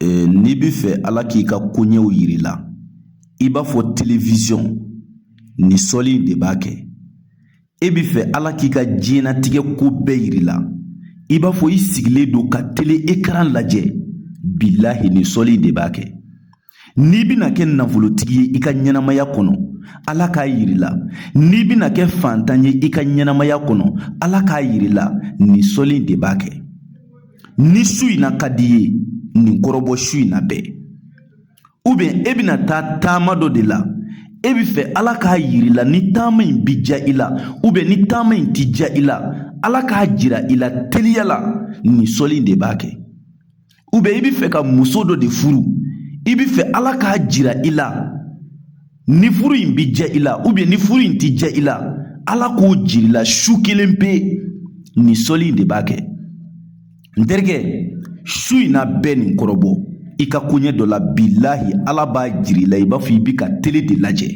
N'i bɛ fɛ Ala k'i ka koɲɛw yir'i la, i b'a fɔ télévision ni sɔli in de b'a kɛ. E bɛ fɛ Ala k'i ka diɲɛnatigɛ ko bɛɛ yir'i la, i b'a fɔ i sigilen don ka télé écran lajɛ, bilahi ni sɔli in de b'a kɛ. N'i bɛna kɛ nafolotigi ye i ka ɲɛnamaya kɔnɔ, Ala k'a yir'i la. N'i bɛna kɛ fantan ye i ka ɲɛnamaya kɔnɔ, Ala k'a yir'i la, ni sɔli in de b'a kɛ. Ni su in na ka d'i ye, nin kɔrɔbɔ su in na bɛɛ. Ou bien e bɛna taa taama dɔ de la, e bɛ fɛ Ala k'a yir'i la ni taama in bi diya i la, ou bien ni taama in ti diya i la, Ala k'a jira i la teliya la, nin sɔli in de b'a kɛ. Ou bien i bɛ fɛ ka muso dɔ de furu, i bɛ fɛ Ala k'a jira i la ni furu in bi diya i la, ou bien ni furu in ti diya i la, Ala k'o jira i la su kelen pe, nin sɔli in de b'a kɛ. N terikɛ, su in na bɛɛ nin kɔrɔbɔ, i ka koɲɛ dɔ la bilahi Ala b'a jira i la i b'a fɔ i bɛ ka télé de lajɛ.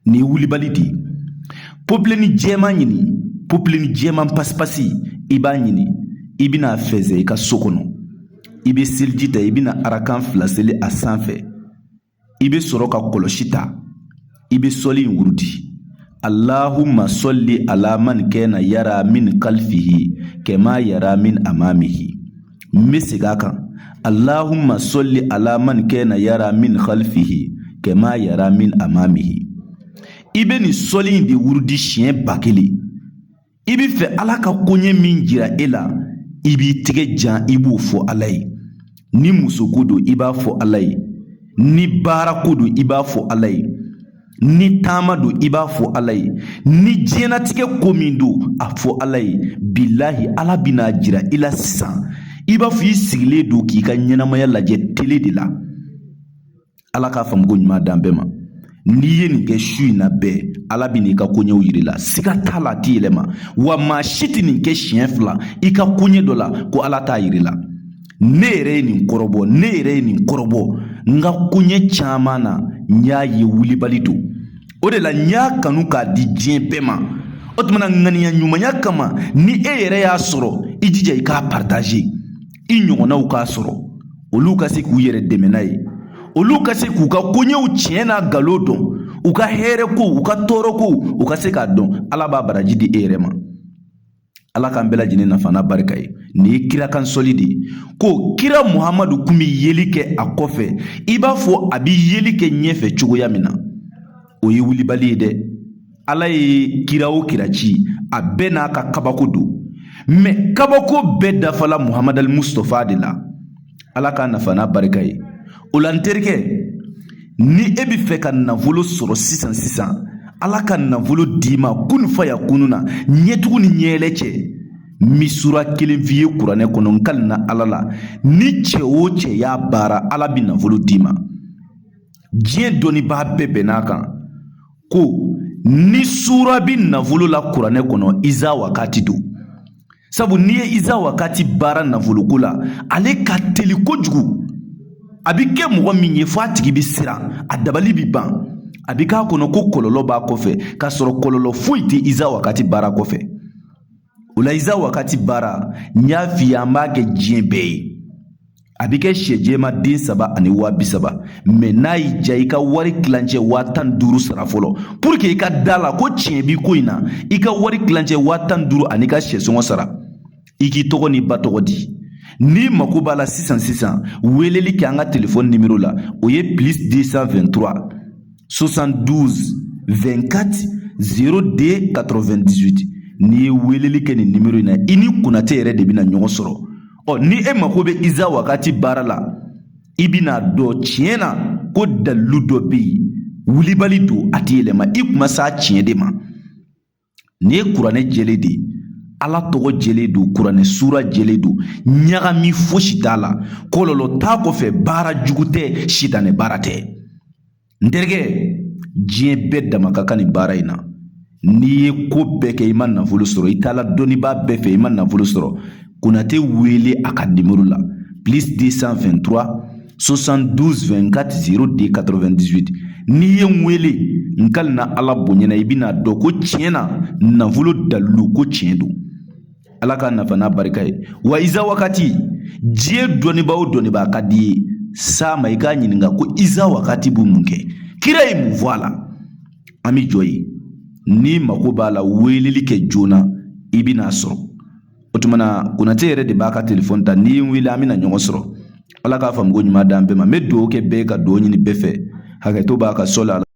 Nin ye wulibali de ye. Popileni jɛman ɲini, popileni jɛman pasipasi i b'a ɲini, i bɛna fɛsɛ i ka so kɔnɔ. I bɛ seliji ta, i bɛna arakan 2 seli a sanfɛ. I bɛ sɔrɔ ka kɔlɔsi ta, i bɛ sɔli in wurudi. Allahumma solli ala man kana yara min kalfihi kama yara min amamihi. N bɛ segin a kan. Allahumma solli ala man kana yara min khalfihi kama yara min amamihi. I bɛ nin sɔli in de wurudi siɲɛ 1000. I bɛ fɛ Ala ka koɲɛ min jira e la, i b'i tɛgɛ jan i b'o fɔ Ala ye. Ni muso ko don i b'a fɔ Ala ye, ni baara ko don i b'a fɔ Ala ye, ni taama don i b'a fɔ Ala ye, ni diɲɛnatigɛ ko min don a fɔ Ala ye. Bilahi Ala bɛna jira i la sisan, i b'a fɔ i sigilen don k'i ka ɲɛnamaya lajɛ télé de la. Ala k'a faamu ko ɲuman d'an bɛɛ ma. N'i ye nin kɛ su in na bɛɛ, Ala bɛ n'i ka koɲɛw yir'i la, siga t'a la a t'i yɛlɛma. Wa maa si tɛ nin kɛ siɲɛ 2 i ka koɲɛ dɔ la ko Ala t'a yir'i la. Ne yɛrɛ ye nin kɔrɔbɔ, ne yɛrɛ ye nin kɔrɔbɔ, n ka koɲɛ caman na n y'a ye wulibali don. O de la n y'a kanu k'a di diɲɛ bɛɛ ma. O tuma na ŋaniya ɲumanya kama, ni e yɛrɛ y'a sɔrɔ, i jija i k'a partager. I ɲɔgɔnnaw k'a sɔrɔ, olu ka se k'u yɛrɛ dɛmɛ n'a ye. Olu ka se k'u ka koɲɛw tiɲɛ n'a nkalon dɔn, u ka hɛrɛ ko, u ka tɔɔrɔ ko, u ka se k'a dɔn. Ala b'a baraji di e yɛrɛ ma. Ala k'an bɛɛ lajɛlen nafa n'a barika ye. Nin ye kira kan sɔli de ye. Ko kira Muhamadu kun bɛ yeli kɛ a kɔfɛ, i b'a fɔ a bɛ yeli kɛ ɲɛfɛ cogoya min na. O ye wulibali ye dɛ. Ala ye kira o kira ci, a bɛɛ n'a ka kabako don. Mais kabako bɛɛ dafala Muhamadu al-Mustafa de la. Ala k'a nafa n'a barika ye. O la n terikɛ, ni e bɛ fɛ ka nafolo sɔrɔ sisan, Ala ka nafolo d'i ma kun fa yakunu na, ɲɛtugu ni ɲɛɛlɛ cɛ. Misura 1 f'i ye kuranɛ kɔnɔ, n kalina Ala la. Ni cɛ o cɛ y'a baara, Ala bɛ nafolo d'i ma. Diɲɛ dɔnnibaa bɛɛ bɛnn'a kan ko ni sura bi nafolo la kuranɛ kɔnɔ, Iza wakati don. Sabu n'i ye Iza wakati baara nafoloko la, ale ka teli kojugu. A bɛ kɛ mɔgɔ min ye f'a tigi bɛ siran, a dabali bɛ ban. A bɛ k'a kɔnɔ ko kɔlɔlɔ b'a kɔfɛ, k'a sɔrɔ kɔlɔlɔ foyi tɛ Iza wakati baara kɔfɛ. O la Iza wakati baara, n y'a f'i ye an b'a kɛ diɲɛ bɛɛ ye. A bɛ kɛ sɛ jɛman den 3 ani 30,000. Mais n'a y'i diya i ka wari kilancɛ 15,000 sara fɔlɔ, pour que i ka da la ko tiɲɛ b'i ko in na, i ka wari kilancɛ 15,000 ani ka sɛsɔngɔ sara. I k'i tɔgɔ n'i ba tɔgɔ di. N'i mako b'a la sisan, weleli kɛ an ka téléphone numéro la, o ye +223 72 24 02 98. N'i ye weleli kɛ nin numéro in na, i ni Konate yɛrɛ de bɛna ɲɔgɔn sɔrɔ. Ni e mako bɛ Iza wakati baara la, i bɛna dɔn tiɲɛ na ko dalilu dɔ bɛ yen, wulibali don a tɛ yɛlɛma, i kuma s'a tiɲɛ de ma. Nin ye kuranɛ jɛlen de ye. Ala tɔgɔ jɛlen don, kuranɛ sura jɛlen don, ɲagami fosi t'a la, kɔlɔlɔ t'a kɔfɛ, baara jugu tɛ, sitanɛ baara tɛ. N terikɛ, diɲɛ bɛɛ dama ka kan nin baara in na. N'i ye ko bɛɛ kɛ i ma nafolo sɔrɔ, i taala dɔnnibaa bɛɛ fɛ i ma nafolo sɔrɔ, Konate wele a ka numéro la, +223 72 24 02 98. N'i ye n wele, n kalina Ala bonyana, i bɛna dɔn ko tiɲɛ na nafolo dalilu ko tiɲɛ don. Ala ka nafa n'a barika ye. Wa Iza wagati diɲɛ dɔnniba o dɔnniba ka di ye s'a ma i k'a ɲininka ko Iza wagati b'u mun kɛ, kira ye mun fɔ a la. An bɛ jɔ ye n'i mako b'a la weleli kɛ joona i bɛna sɔrɔ. O tumana Konate yɛrɛ de b'a ka telefɔni ta, n'i n wele an bɛna ɲɔgɔn sɔrɔ. Ala k'a faamuko ɲuman d'an bɛɛ ma. N bɛ dugawu kɛ bɛɛ ka dugawu ɲini bɛɛ fɛ, hakɛto b'a ka sɔli a la.